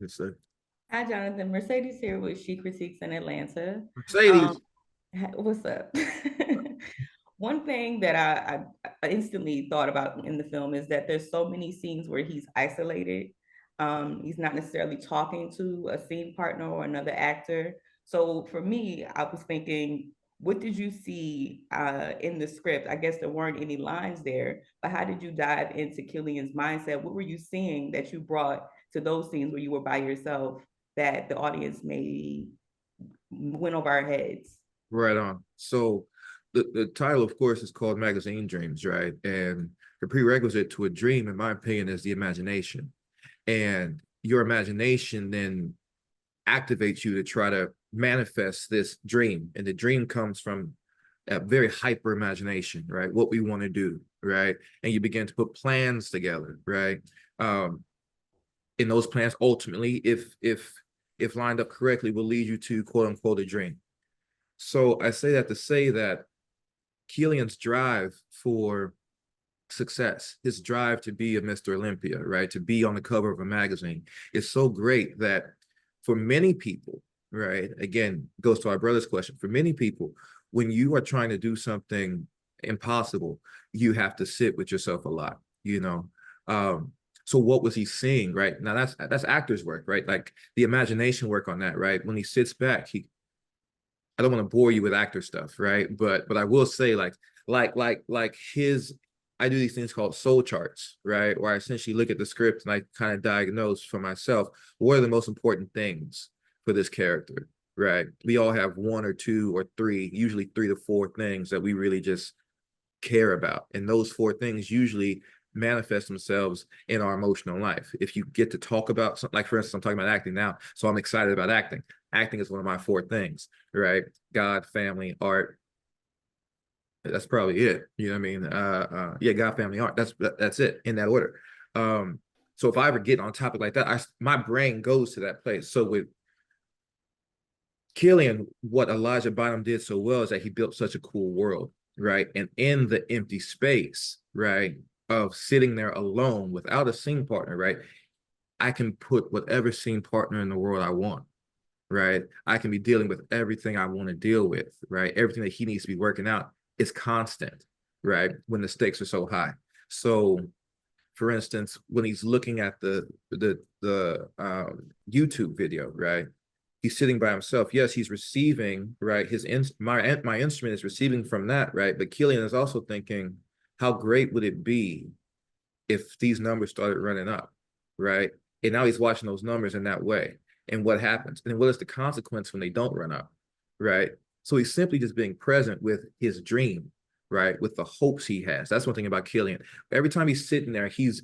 It's a Hi, Jonathan. Mercedes here with She Critiques in Atlanta. Um, Mercedes. what's up? One thing that I instantly thought about in the film is that there's so many scenes where he's isolated. He's not necessarily talking to a scene partner or another actor. So for me, I was thinking, what did you see in the script? I guess there weren't any lines there, but how did you dive into Killian's mindset? What were you seeing that you brought to those scenes where you were by yourself that the audience maybe went over our heads? Right on. So the title, of course, is called Magazine Dreams, right? And the prerequisite to a dream, in my opinion, is the imagination. And your imagination then activates you to try to manifest this dream. And the dream comes from a very hyper imagination, right? What we want to do, right? And you begin to put plans together, right? Um, and those plans ultimately, if lined up correctly, will lead you to quote unquote a dream. So I say that to say that Keelan's drive for success, his drive to be a Mr. Olympia, right, to be on the cover of a magazine, is so great that for many people, right, again, goes to our brother's question, for many people, when you are trying to do something impossible, you have to sit with yourself a lot, you know. Um, so what was he seeing, right? Now that's actors work, right? Like the imagination work on that, right? When he sits back, he I don't want to bore you with actor stuff, right? But I will say like his I do these things called soul charts, right? Where I essentially look at the script and I kind of diagnose for myself what are the most important things for this character, right? We all have one or two or three, usually three to four things that we really just care about. And those four things usually manifest themselves in our emotional life. If you get to talk about something, like for instance, I'm talking about acting now, so I'm excited about acting. Acting is one of my four things, right? God, family, art. That's probably it. You know what I mean? Yeah, God, family, art. That's it in that order. So if I ever get on a topic like that, my brain goes to that place. So with Killian, what Elijah Bynum did so well is that he built such a cool world, right? And in the empty space, right, of sitting there alone without a scene partner, right, I can put whatever scene partner in the world I want, right? I can be dealing with everything I want to deal with, right? Everything that he needs to be working out is constant, right? When the stakes are so high. So, for instance, when he's looking at the YouTube video, right? He's sitting by himself. Yes, he's receiving, right? My instrument is receiving from that, right? But Killian is also thinking, how great would it be if these numbers started running up, right? And now he's watching those numbers in that way. And what happens? And what is the consequence when they don't run up, right? So he's simply just being present with his dream, right? With the hopes he has. That's one thing about Killian. Every time he's sitting there, he's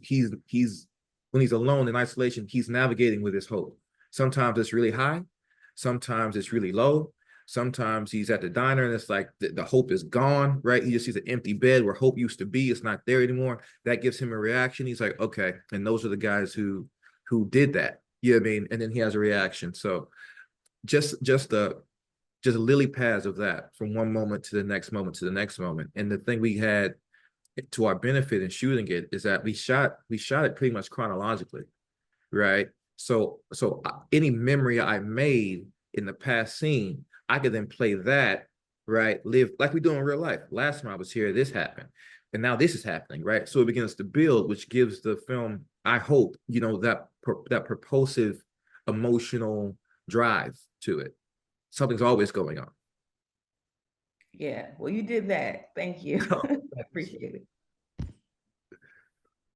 when he's alone in isolation, he's navigating with his hope. Sometimes it's really high, sometimes it's really low. Sometimes he's at the diner and it's like the hope is gone, right? He just sees an empty bed where hope used to be. It's not there anymore. That gives him a reaction. He's like, okay. And those are the guys who did that. You know what I mean? And then he has a reaction. So just just lily pads of that from one moment to the next moment to the next moment. And the thing we had to our benefit in shooting it is that we shot it pretty much chronologically, right? So any memory I made in the past scene, I could then play that, right? Live like we do in real life. Last time I was here, this happened, and now this is happening, right? So it begins to build, which gives the film, I hope, that propulsive emotional drive to it. Something's always going on. Yeah, well, you did that. Thank you. I appreciate it.